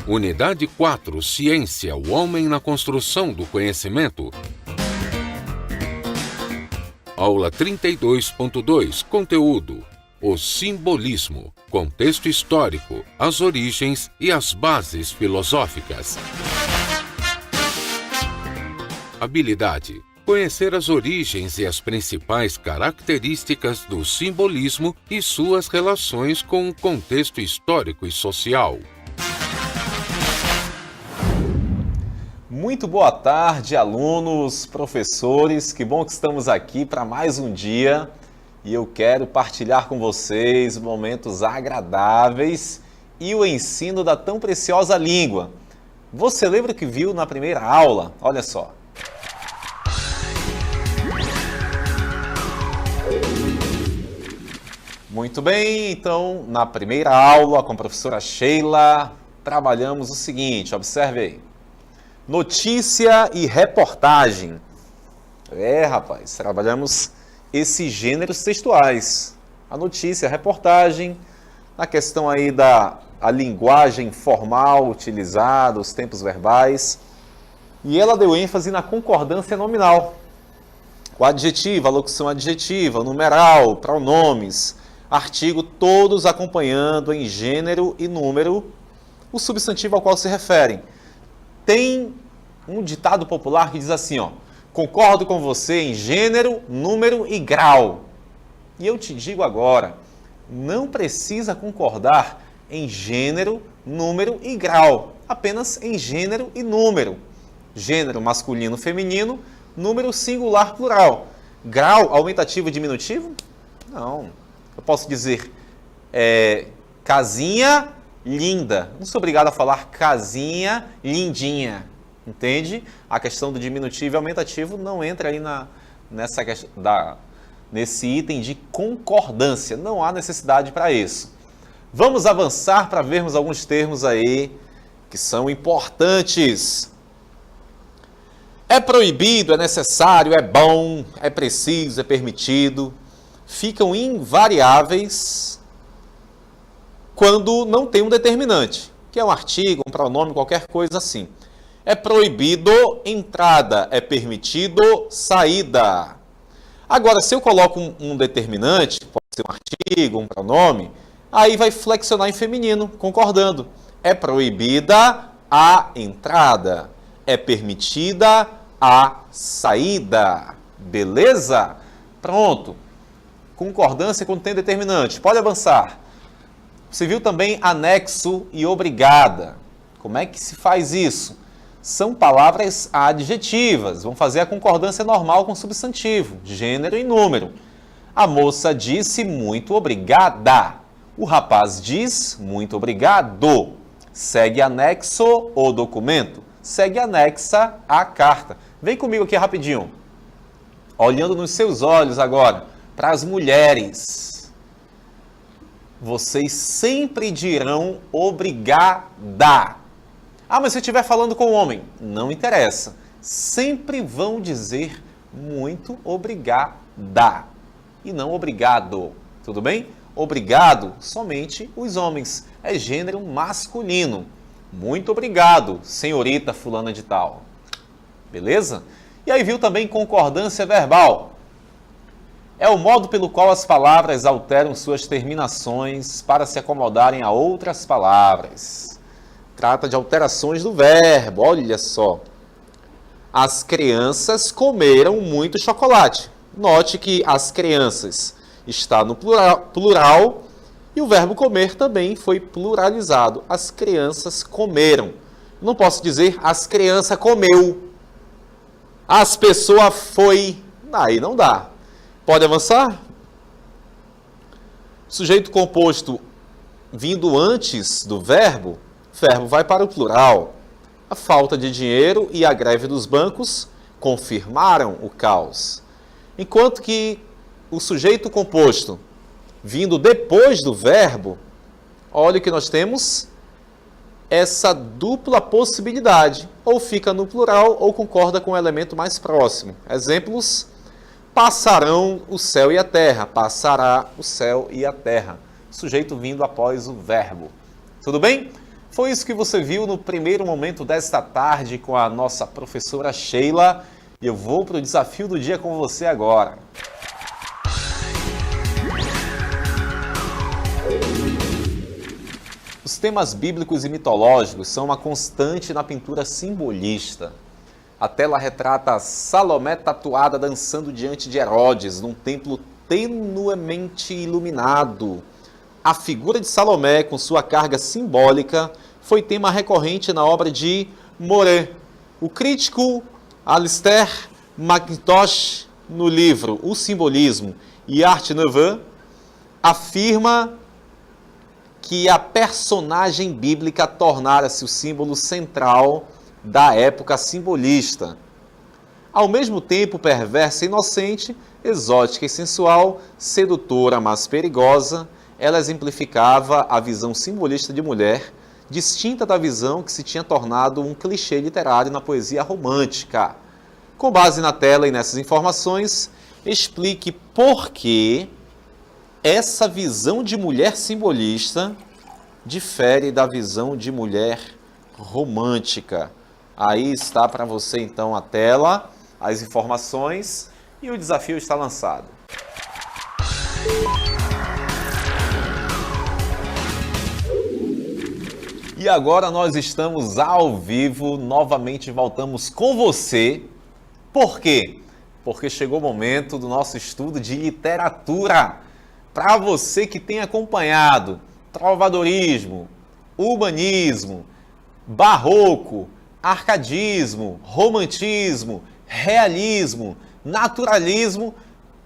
Unidade 4, Ciência, o homem na construção do conhecimento. Aula 32.2, Conteúdo. O simbolismo, contexto histórico, as origens e as bases filosóficas. Habilidade. Conhecer as origens e as principais características do simbolismo e suas relações com o contexto histórico e social. Muito boa tarde, alunos, professores. Que bom que estamos aqui para mais um dia e eu quero partilhar com vocês momentos agradáveis e o ensino da tão preciosa língua. Você lembra o que viu na primeira aula? Olha só. Muito bem, então, na primeira aula com a professora Sheila, trabalhamos o seguinte, observe aí. Notícia e reportagem. Rapaz, trabalhamos esses gêneros textuais. A notícia, a reportagem, na questão aí a linguagem formal utilizada, os tempos verbais. E ela deu ênfase na concordância nominal. O adjetivo, a locução adjetiva, o numeral, pronomes, artigo, todos acompanhando em gênero e número o substantivo ao qual se referem. Tem um ditado popular que diz assim, ó, concordo com você em gênero, número e grau. E eu te digo agora, não precisa concordar em gênero, número e grau, apenas em gênero e número. Gênero masculino, feminino, número singular, plural. Grau, aumentativo e diminutivo? Não. Eu posso dizer casinha linda. Não sou obrigado a falar casinha lindinha. Entende? A questão do diminutivo e aumentativo não entra aí nesse item de concordância. Não há necessidade para isso. Vamos avançar para vermos alguns termos aí que são importantes. É proibido, é necessário, é bom, é preciso, é permitido. Ficam invariáveis quando não tem um determinante, que é um artigo, um pronome, qualquer coisa assim. É proibido entrada, é permitido saída. Agora, se eu coloco um determinante, pode ser um artigo, um pronome, aí vai flexionar em feminino, concordando. É proibida a entrada, é permitida a saída. Beleza? Pronto. Concordância quando tem determinante. Pode avançar. Você viu também anexo e obrigada. Como é que se faz isso? São palavras adjetivas. Vão fazer a concordância normal com substantivo, gênero e número. A moça disse muito obrigada. O rapaz diz muito obrigado. Segue anexo o documento. Segue anexa a carta. Vem comigo aqui rapidinho. Olhando nos seus olhos agora, para as mulheres. Vocês sempre dirão obrigada. Ah, mas se eu estiver falando com o homem, não interessa. Sempre vão dizer muito obrigada e não obrigado. Tudo bem? Obrigado, somente os homens. É gênero masculino. Muito obrigado, senhorita fulana de tal. Beleza? E aí viu também concordância verbal. É o modo pelo qual as palavras alteram suas terminações para se acomodarem a outras palavras. Trata de alterações do verbo, olha só. As crianças comeram muito chocolate. Note que as crianças está no plural e o verbo comer também foi pluralizado. As crianças comeram. Não posso dizer as crianças comeu. As pessoas foi. Aí não dá. Pode avançar? Sujeito composto vindo antes do verbo vai para o plural. A falta de dinheiro e a greve dos bancos confirmaram o caos. Enquanto que o sujeito composto vindo depois do verbo, olha que nós temos essa dupla possibilidade. Ou fica no plural ou concorda com o elemento mais próximo. Exemplos: passarão o céu e a terra. Passará o céu e a terra. Sujeito vindo após o verbo. Tudo bem? Foi isso que você viu no primeiro momento desta tarde com a nossa professora Sheila. E eu vou para o desafio do dia com você agora. Os temas bíblicos e mitológicos são uma constante na pintura simbolista. A tela retrata Salomé tatuada dançando diante de Herodes, num templo tenuemente iluminado. A figura de Salomé, com sua carga simbólica, foi tema recorrente na obra de Moret. O crítico Alistair McIntosh, no livro O Simbolismo e Arte Nouveau, afirma que a personagem bíblica tornara-se o símbolo central da época simbolista. Ao mesmo tempo perversa e inocente, exótica e sensual, sedutora, mas perigosa, ela exemplificava a visão simbolista de mulher, distinta da visão que se tinha tornado um clichê literário na poesia romântica. Com base na tela e nessas informações, explique por que essa visão de mulher simbolista difere da visão de mulher romântica. Aí está para você então a tela, as informações e o desafio está lançado. E agora nós estamos ao vivo, novamente voltamos com você. Por quê? Porque chegou o momento do nosso estudo de literatura. Para você que tem acompanhado trovadorismo, urbanismo, barroco, arcadismo, romantismo, realismo, naturalismo,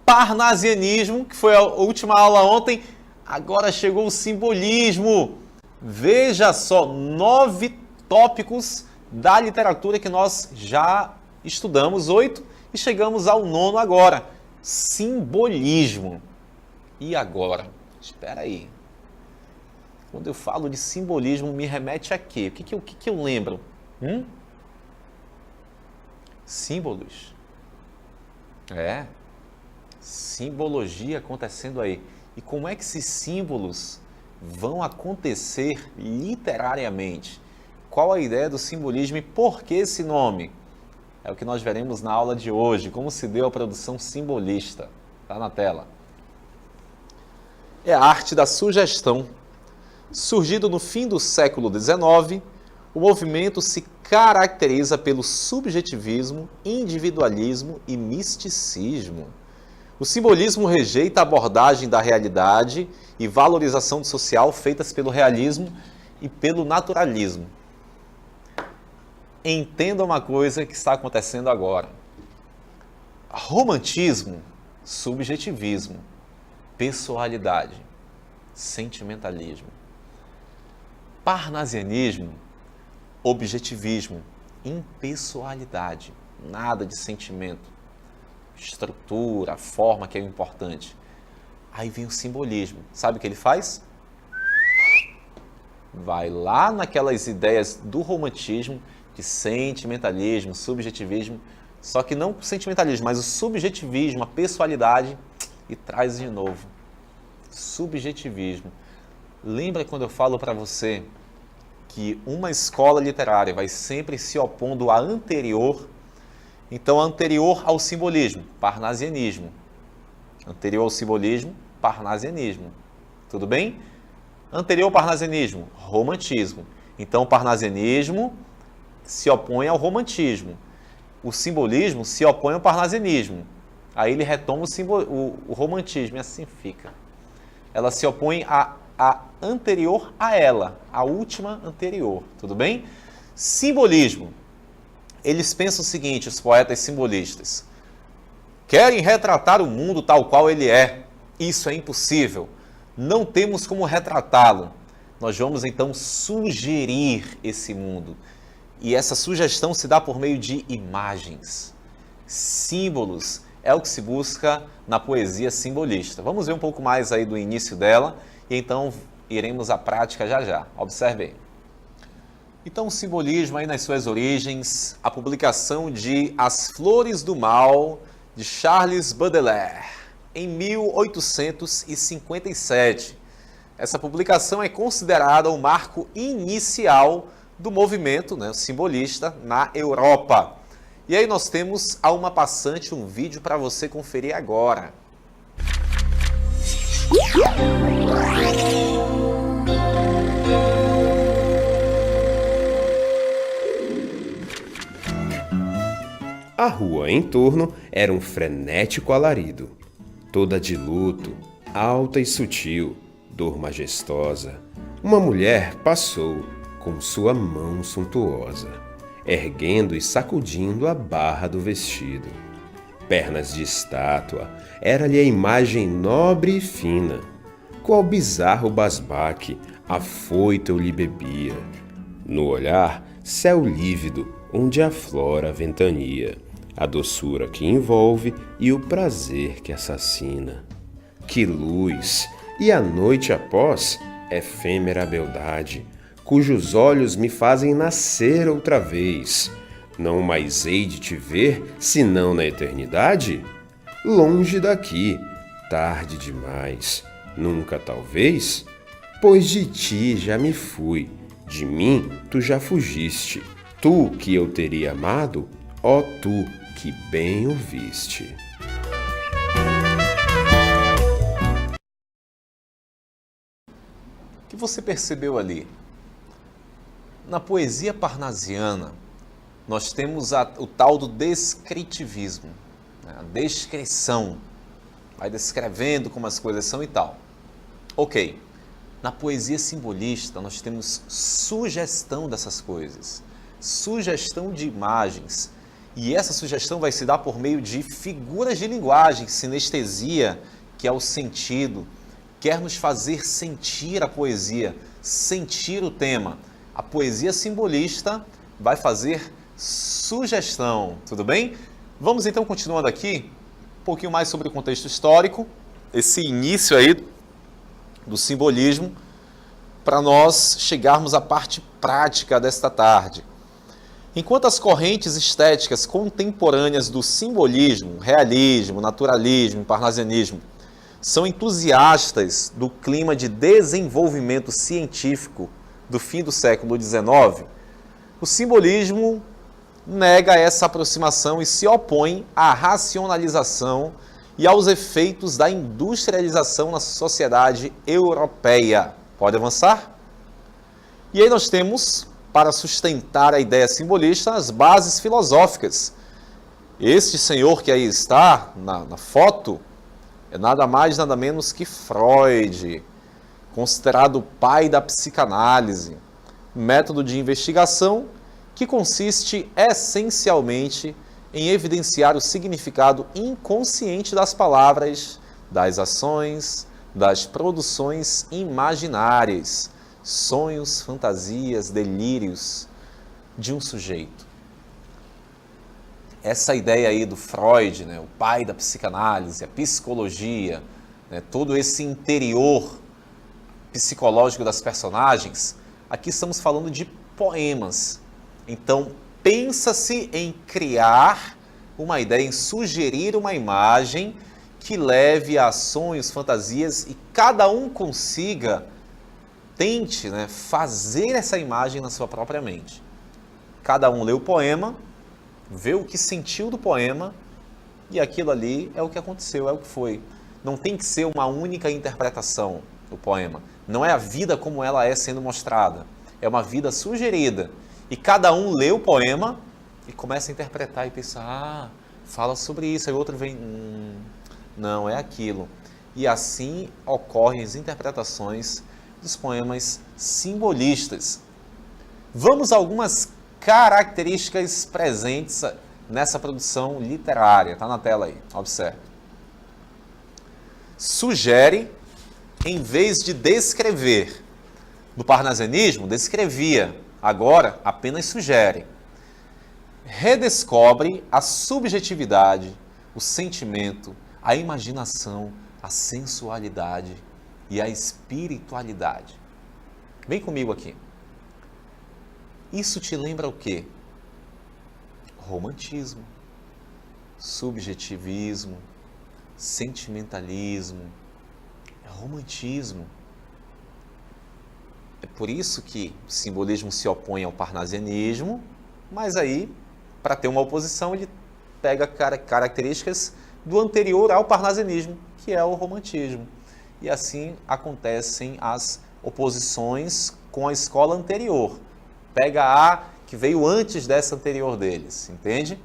parnasianismo, que foi a última aula ontem, agora chegou o simbolismo. Veja só, 9 tópicos da literatura que nós já estudamos, 8, e chegamos ao 9º agora, simbolismo. E agora? Espera aí. Quando eu falo de simbolismo, me remete a quê? O que eu lembro? Símbolos. Simbologia acontecendo aí. E como é que esses símbolos vão acontecer literariamente? Qual a ideia do simbolismo e por que esse nome? É o que nós veremos na aula de hoje, como se deu a produção simbolista. Está na tela. É a arte da sugestão. Surgido no fim do século XIX, o movimento se caracteriza pelo subjetivismo, individualismo e misticismo. O simbolismo rejeita a abordagem da realidade e valorização do social feitas pelo realismo e pelo naturalismo. Entenda uma coisa que está acontecendo agora. Romantismo, subjetivismo, pessoalidade, sentimentalismo. Parnasianismo, objetivismo, impessoalidade, nada de sentimento, estrutura, forma que é o importante. Aí vem o simbolismo. Sabe o que ele faz? Vai lá naquelas ideias do romantismo, de sentimentalismo, subjetivismo, só que não o sentimentalismo, mas o subjetivismo, a pessoalidade, e traz de novo. Subjetivismo. Lembra quando eu falo para você que uma escola literária vai sempre se opondo à anterior? Então, anterior ao simbolismo, parnasianismo. Anterior ao simbolismo, parnasianismo. Tudo bem? Anterior ao parnasianismo, romantismo. Então, o parnasianismo se opõe ao romantismo. O simbolismo se opõe ao parnasianismo. Aí ele retoma o romantismo e assim fica. Ela se opõe a anterior a ela, a última anterior. Tudo bem? Simbolismo. Eles pensam o seguinte, os poetas simbolistas. Querem retratar o mundo tal qual ele é. Isso é impossível. Não temos como retratá-lo. Nós vamos então sugerir esse mundo. E essa sugestão se dá por meio de imagens. Símbolos é o que se busca na poesia simbolista. Vamos ver um pouco mais aí do início dela e então iremos à prática já já. Observe. Então o simbolismo aí nas suas origens, a publicação de As Flores do Mal, de Charles Baudelaire, em 1857. Essa publicação é considerada o marco inicial do movimento, né, simbolista, na Europa. E aí nós temos a uma passante um vídeo para você conferir agora. A rua em torno era um frenético alarido, toda de luto, alta e sutil, dor majestosa. Uma mulher passou com sua mão suntuosa, erguendo e sacudindo a barra do vestido. Pernas de estátua, era-lhe a imagem nobre e fina. Qual bizarro basbaque, afoito eu lhe bebia. No olhar, céu lívido, onde aflora a ventania, a doçura que envolve e o prazer que assassina. Que luz! E a noite após, efêmera beldade, cujos olhos me fazem nascer outra vez. Não mais hei de te ver, senão na eternidade? Longe daqui, tarde demais, nunca talvez? Pois de ti já me fui, de mim tu já fugiste. Tu que eu teria amado, ó tu que bem o viste. O que você percebeu ali? Na poesia parnasiana, nós temos o tal do descritivismo, né? A descrição, vai descrevendo como as coisas são e tal. Ok, na poesia simbolista nós temos sugestão dessas coisas, sugestão de imagens, e essa sugestão vai se dar por meio de figuras de linguagem, sinestesia, que é o sentido, quer nos fazer sentir a poesia, sentir o tema. A poesia simbolista vai fazer sugestão, tudo bem? Vamos então continuando aqui, um pouquinho mais sobre o contexto histórico, esse início aí do simbolismo, para nós chegarmos à parte prática desta tarde. Enquanto as correntes estéticas contemporâneas do simbolismo, realismo, naturalismo, parnasianismo, são entusiastas do clima de desenvolvimento científico do fim do século XIX, o simbolismo nega essa aproximação e se opõe à racionalização e aos efeitos da industrialização na sociedade europeia. Pode avançar? E aí nós temos, para sustentar a ideia simbolista, as bases filosóficas. Este senhor que aí está na foto é nada mais, nada menos que Freud, considerado o pai da psicanálise, método de investigação que consiste essencialmente em evidenciar o significado inconsciente das palavras, das ações, das produções imaginárias, sonhos, fantasias, delírios de um sujeito. Essa ideia aí do Freud, né, o pai da psicanálise, a psicologia, né, todo esse interior psicológico das personagens, aqui estamos falando de poemas. Então, pensa-se em criar uma ideia, em sugerir uma imagem que leve a sonhos, fantasias e cada um consiga, tente, né, fazer essa imagem na sua própria mente. Cada um lê o poema, vê o que sentiu do poema e aquilo ali é o que aconteceu, é o que foi. Não tem que ser uma única interpretação do poema. Não é a vida como ela é sendo mostrada. É uma vida sugerida. E cada um lê o poema e começa a interpretar e pensa, fala sobre isso. Aí o outro vem, não, é aquilo. E assim ocorrem as interpretações dos poemas simbolistas. Vamos a algumas características presentes nessa produção literária. Está na tela aí, observe. Sugere, em vez de descrever. Do parnasianismo, descrevia. Agora, apenas sugere. Redescobre a subjetividade, o sentimento, a imaginação, a sensualidade e a espiritualidade. Vem comigo aqui. Isso te lembra o quê? Romantismo, subjetivismo, sentimentalismo, romantismo. É por isso que o simbolismo se opõe ao parnasianismo, mas aí, para ter uma oposição, ele pega características do anterior ao parnasianismo, que é o romantismo. E assim acontecem as oposições com a escola anterior. Pega a que veio antes dessa anterior deles, entende?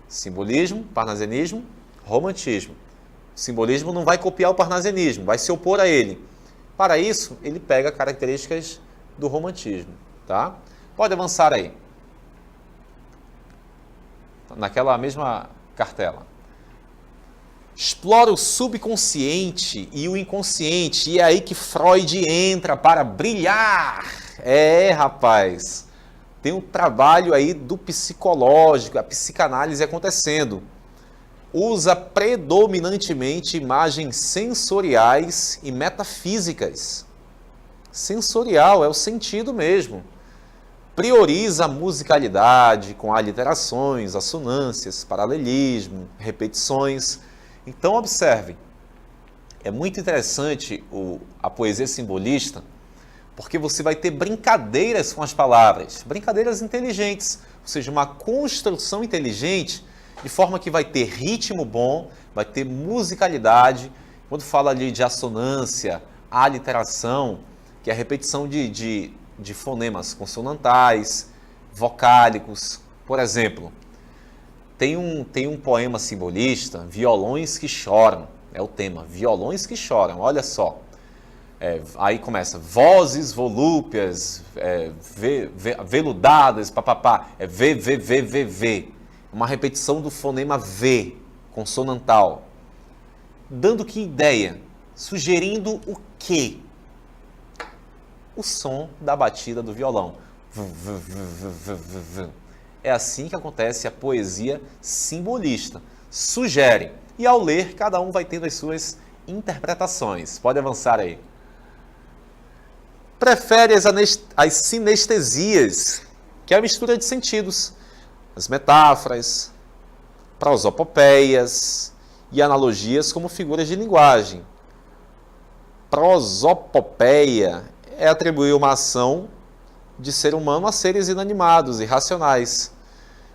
Simbolismo, parnasianismo, romantismo. O simbolismo não vai copiar o parnasianismo, vai se opor a ele. Para isso, ele pega características do romantismo, tá? Pode avançar aí. Naquela mesma cartela. Explora o subconsciente e o inconsciente, e é aí que Freud entra para brilhar. Rapaz, tem um trabalho aí do psicológico, a psicanálise acontecendo. Usa predominantemente imagens sensoriais e metafísicas. Sensorial é o sentido mesmo. Prioriza a musicalidade com aliterações, assonâncias, paralelismo, repetições. Então, observe, é muito interessante a poesia simbolista, porque você vai ter brincadeiras com as palavras, brincadeiras inteligentes, ou seja, uma construção inteligente, de forma que vai ter ritmo bom, vai ter musicalidade. Quando fala ali de assonância, aliteração, que é a repetição de fonemas consonantais, vocálicos. Por exemplo, tem um poema simbolista, Violões que Choram, é o tema, Violões que Choram, olha só. Aí começa, vozes volúpeas, veludadas, papapá, V. Uma repetição do fonema V, consonantal. Dando que ideia? Sugerindo o quê? O som da batida do violão. É assim que acontece a poesia simbolista. Sugere. E ao ler, cada um vai tendo as suas interpretações. Pode avançar aí. Prefere as sinestesias, que é a mistura de sentidos. As metáforas, prosopopeias e analogias como figuras de linguagem. Prosopopeia é atribuir uma ação de ser humano a seres inanimados e racionais.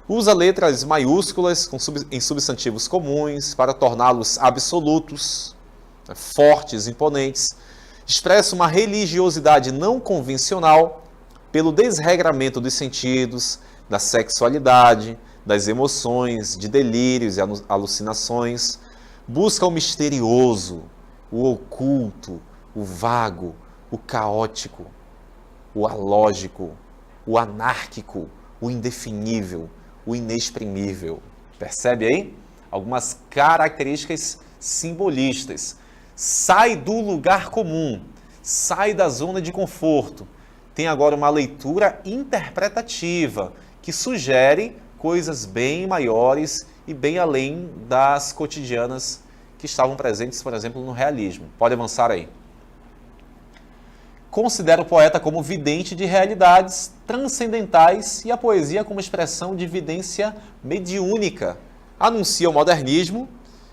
Usa letras maiúsculas em substantivos comuns para torná-los absolutos, fortes, imponentes. Expressa uma religiosidade não convencional pelo desregramento dos sentidos, da sexualidade, das emoções, de delírios e alucinações. Busca o misterioso, o oculto, o vago, o caótico, o alógico, o anárquico, o indefinível, o inexprimível. Percebe aí? Algumas características simbolistas. Sai do lugar comum, sai da zona de conforto. Tem agora uma leitura interpretativa, que sugere coisas bem maiores e bem além das cotidianas que estavam presentes, por exemplo, no realismo. Pode avançar aí. Considera o poeta como vidente de realidades transcendentais e a poesia como expressão de vidência mediúnica. Anuncia o modernismo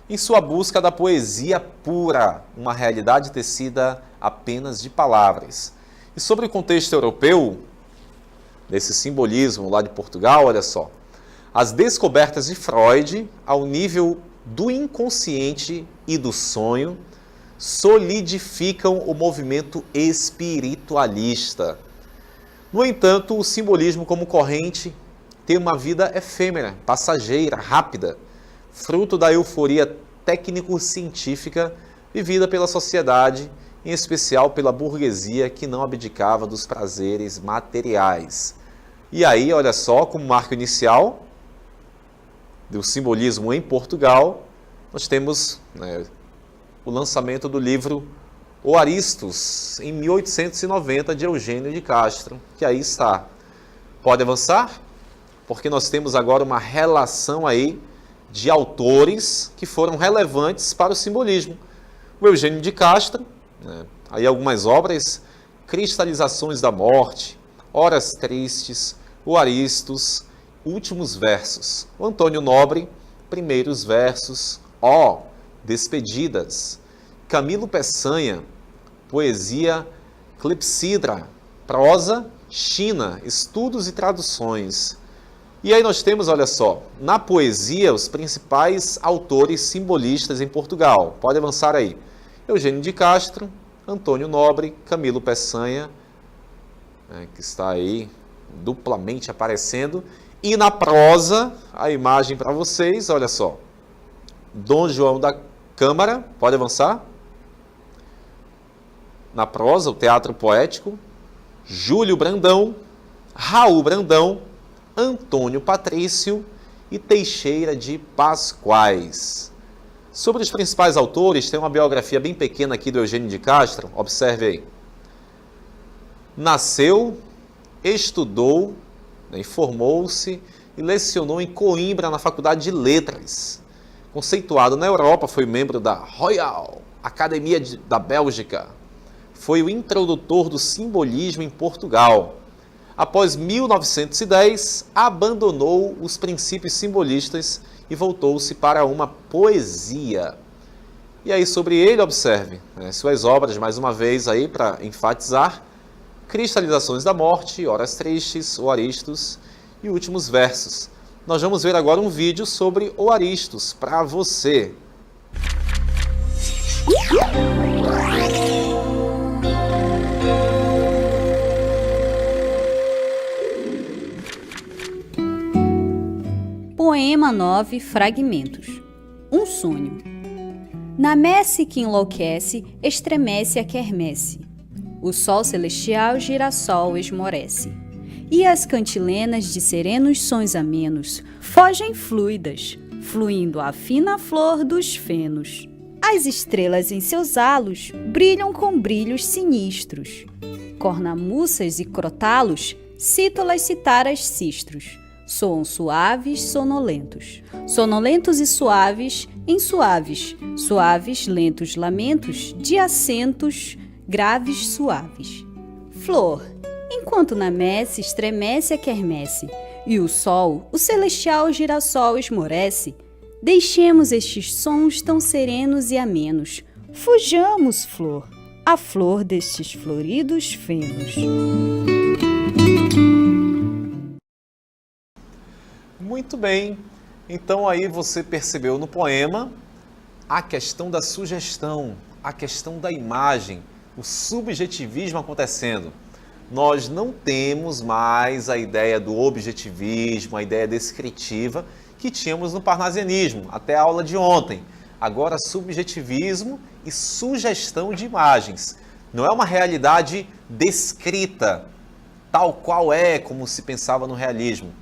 em sua busca da poesia pura, uma realidade tecida apenas de palavras. E sobre o contexto europeu, desse simbolismo lá de Portugal, olha só. As descobertas de Freud, ao nível do inconsciente e do sonho, solidificam o movimento espiritualista. No entanto, o simbolismo como corrente tem uma vida efêmera, passageira, rápida, fruto da euforia técnico-científica vivida pela sociedade, em especial pela burguesia que não abdicava dos prazeres materiais. E aí, olha só, como marco inicial do simbolismo em Portugal, nós temos o lançamento do livro O Aristos, em 1890, de Eugênio de Castro, que aí está. Pode avançar? Porque nós temos agora uma relação aí de autores que foram relevantes para o simbolismo. O Eugênio de Castro, aí algumas obras, Cristalizações da Morte, Horas Tristes, O Aristos, Últimos Versos. O Antônio Nobre, Primeiros Versos, Despedidas. Camilo Peçanha, Poesia Clepsidra, prosa, China, estudos e traduções. E aí nós temos, olha só, na poesia, os principais autores simbolistas em Portugal. Pode avançar aí. Eugênio de Castro, Antônio Nobre, Camilo Peçanha, que está aí duplamente aparecendo. E na prosa, a imagem para vocês, olha só. Dom João da Câmara, pode avançar. Na prosa, o teatro poético, Júlio Brandão, Raul Brandão, Antônio Patrício e Teixeira de Pascoais. Sobre os principais autores, tem uma biografia bem pequena aqui do Eugênio de Castro, observe aí. Nasceu, estudou, formou-se e lecionou em Coimbra, na Faculdade de Letras. Conceituado na Europa, foi membro da Royal Academia da Bélgica. Foi o introdutor do simbolismo em Portugal. Após 1910, abandonou os princípios simbolistas e voltou-se para uma poesia. E aí sobre ele, observe, suas obras, mais uma vez aí para enfatizar, Cristalizações da Morte, Horas Tristes, O Aristos e Últimos Versos. Nós vamos ver agora um vídeo sobre O Aristos para você. Poema 9, Fragmentos. Um sonho. Na messe que enlouquece, estremece a quermesse. O sol celestial girassol esmorece. E as cantilenas de serenos sons amenos fogem fluidas, fluindo a fina flor dos fenos. As estrelas em seus halos brilham com brilhos sinistros. Cornamuças e crotalos, cítolas citaras cistros. Soam suaves, sonolentos. Sonolentos e suaves em suaves. Suaves, lentos lamentos de acentos graves suaves. Flor, enquanto na messe estremece a quermesse e o sol, o celestial girassol esmorece, deixemos estes sons tão serenos e amenos. Fujamos, flor, a flor destes floridos fenos. Muito bem, então aí você percebeu no poema a questão da sugestão, a questão da imagem, o subjetivismo acontecendo. Nós não temos mais a ideia do objetivismo, a ideia descritiva que tínhamos no parnasianismo, até a aula de ontem. Agora, subjetivismo e sugestão de imagens. Não é uma realidade descrita, tal qual é, como se pensava no realismo.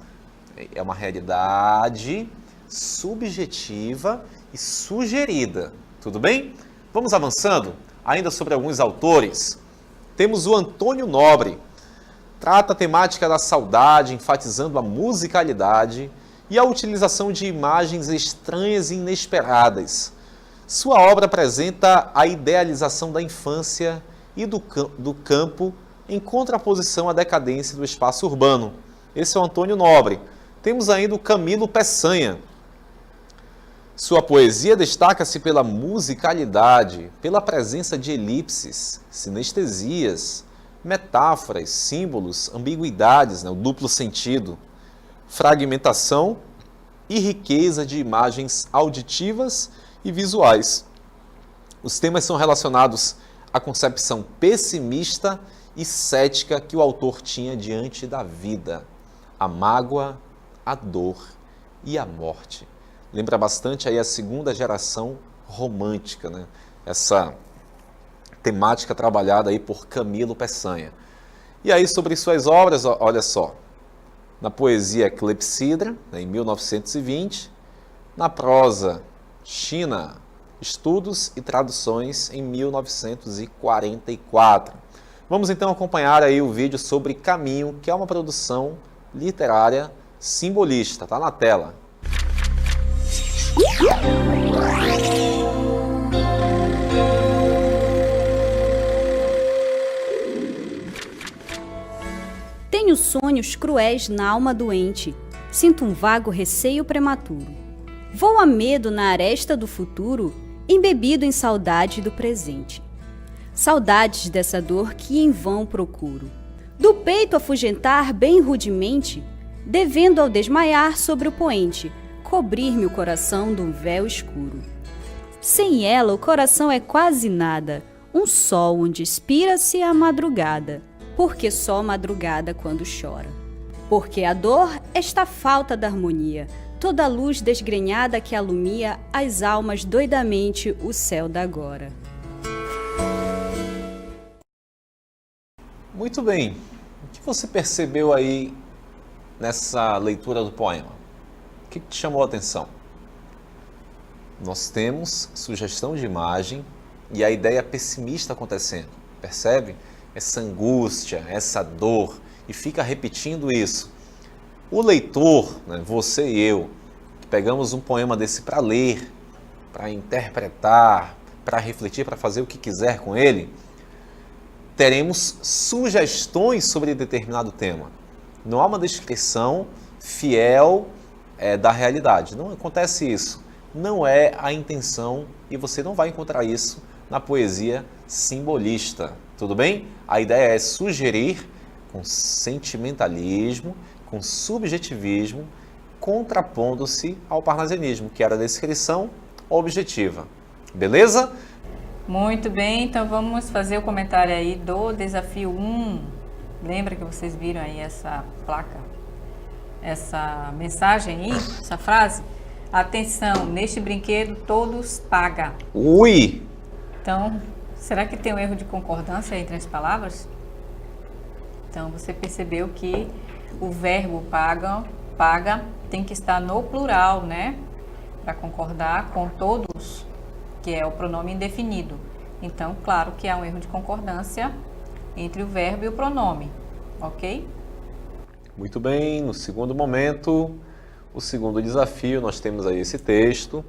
É uma realidade subjetiva e sugerida. Tudo bem? Vamos avançando? Ainda sobre alguns autores. Temos o Antônio Nobre. Trata a temática da saudade, enfatizando a musicalidade e a utilização de imagens estranhas e inesperadas. Sua obra apresenta a idealização da infância e do campo em contraposição à decadência do espaço urbano. Esse é o Antônio Nobre. Temos ainda o Camilo Peçanha. Sua poesia destaca-se pela musicalidade, pela presença de elipses, sinestesias, metáforas, símbolos, ambiguidades, o duplo sentido, fragmentação e riqueza de imagens auditivas e visuais. Os temas são relacionados à concepção pessimista e cética que o autor tinha diante da vida, a mágoa, a dor e a morte. Lembra bastante aí a segunda geração romântica, né? Essa temática trabalhada aí por Camilo Peçanha. E aí sobre suas obras, olha só, na poesia Clepsidra, em 1920, na prosa China, estudos e traduções em 1944. Vamos então acompanhar aí o vídeo sobre Caminho, que é uma produção literária simbolista, está na tela. Tenho sonhos cruéis na alma doente, sinto um vago receio prematuro. Vou a medo na aresta do futuro, embebido em saudade do presente. Saudades dessa dor que em vão procuro. Do peito afugentar bem rudemente, devendo ao desmaiar sobre o poente, cobrir-me o coração de um véu escuro. Sem ela o coração é quase nada, um sol onde expira-se a madrugada, porque só madrugada quando chora. Porque a dor, esta falta da harmonia, toda a luz desgrenhada que alumia as almas doidamente o céu da agora. Muito bem. O que você percebeu aí nessa leitura do poema? O que te chamou a atenção? Nós temos sugestão de imagem e a ideia pessimista acontecendo. Percebe? Essa angústia, essa dor, e fica repetindo isso. O leitor, né, você e eu, que pegamos um poema desse para ler, para interpretar, para refletir, para fazer o que quiser com ele, teremos sugestões sobre determinado tema. Não há uma descrição fiel da realidade. Não acontece isso. Não é a intenção e você não vai encontrar isso na poesia simbolista. Tudo bem? A ideia é sugerir com sentimentalismo, com subjetivismo, contrapondo-se ao parnasianismo, que era a descrição objetiva. Beleza? Muito bem, então vamos fazer o comentário aí do desafio 1. Lembra que vocês viram aí essa placa, essa mensagem aí, essa frase? Atenção, neste brinquedo todos pagam. Ui! Então, será que tem um erro de concordância entre as palavras? Então, você percebeu que o verbo paga tem que estar no plural, né? Para concordar com todos, que é o pronome indefinido. Então, claro que há um erro de concordância entre o verbo e o pronome, ok? Muito bem, no segundo momento, o segundo desafio, nós temos aí esse texto.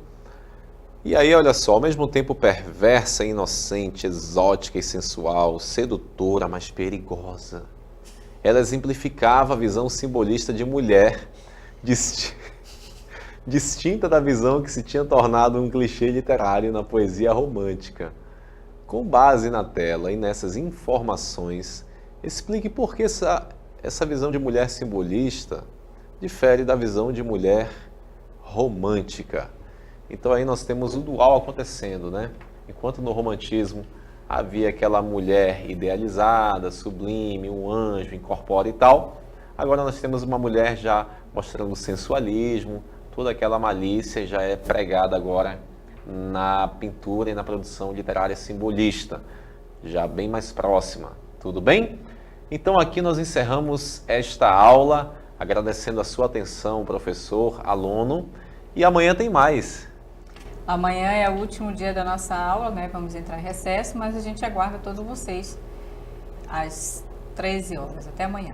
E aí, olha só, ao mesmo tempo perversa, inocente, exótica e sensual, sedutora, mas perigosa. Ela exemplificava a visão simbolista de mulher, distinta da visão que se tinha tornado um clichê literário na poesia romântica. Com base na tela e nessas informações, explique por que essa visão de mulher simbolista difere da visão de mulher romântica. Então aí nós temos o dual acontecendo, né? Enquanto no romantismo havia aquela mulher idealizada, sublime, um anjo, incorpora e tal, agora nós temos uma mulher já mostrando sensualismo, toda aquela malícia já é pregada agora na pintura e na produção literária simbolista, já bem mais próxima. Tudo bem? Então aqui nós encerramos esta aula, agradecendo a sua atenção, professor, aluno, e amanhã tem mais. Amanhã é o último dia da nossa aula, né? Vamos entrar em recesso, mas a gente aguarda todos vocês às 13 horas. Até amanhã.